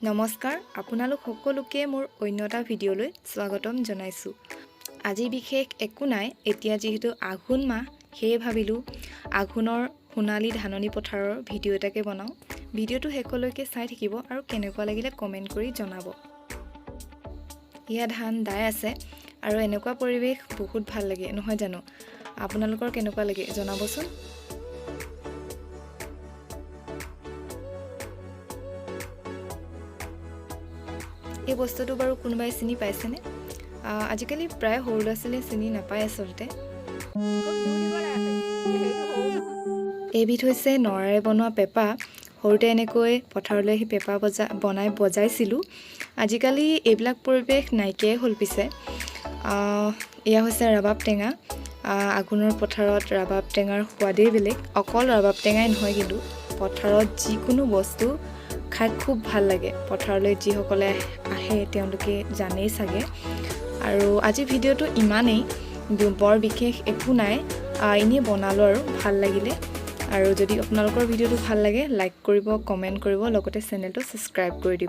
নমস্কাৰ আপোনালোক সকলোকে মোৰ অন্যটা ভিডিঅ'লৈ স্বাগতম জনাইছোঁ। আজি বিশেষ একো নাই, এতিয়া যেহেতু আঘোণ মাহ সেয়ে ভাবিলোঁ আঘোণৰ সোণালী ধাননি পথাৰৰ ভিডিঅ' এটাকে বনাওঁ। ভিডিঅ'টো শেষলৈকে চাই থাকিব আৰু কেনেকুৱা লাগিলে কমেণ্ট কৰি জনাব। ইয়া ধান দাই আছে আৰু এনেকুৱা পৰিৱেশ বহুত ভাল লাগে নহয় জানো? আপোনালোকৰ কেনেকুৱা লাগে জনাবচোন। এই বস্তুটো বাৰু কোনোবাই চিনি পাইছেনে? আজিকালি প্ৰায় সৰু ল'ৰা ছোৱালীয়ে চিনি নাপায় আচলতে। এইবিধ হৈছে নৰাৰে বনোৱা পেঁপা। সৰুতে এনেকৈ পথাৰলৈ আহি পেঁপা বজাইছিলোঁ। আজিকালি এইবিলাক পৰিৱেশ নাইকিয়াই হ'ল পিছে। এয়া হৈছে ৰাবাব টেঙা। আঘোণৰ পথাৰত ৰাবাব টেঙাৰ সোৱাদেই বেলেগ। অকল ৰাবাব টেঙাই নহয়, কিন্তু পথাৰত যিকোনো বস্তু খাই খুব ভাল লাগে। পথাৰলৈ যিসকলে আহে তেওঁলোকে জানেই চাগে। আৰু আজিৰ ভিডিঅ'টো ইমানেই, বৰ বিশেষ একো নাই, এনেই বনালোঁ আৰু ভাল লাগিলে। আৰু যদি আপোনালোকৰ ভিডিঅ'টো ভাল লাগে লাইক কৰিব, কমেণ্ট কৰিব, লগতে চেনেলটো ছাবস্ক্ৰাইব কৰি দিব।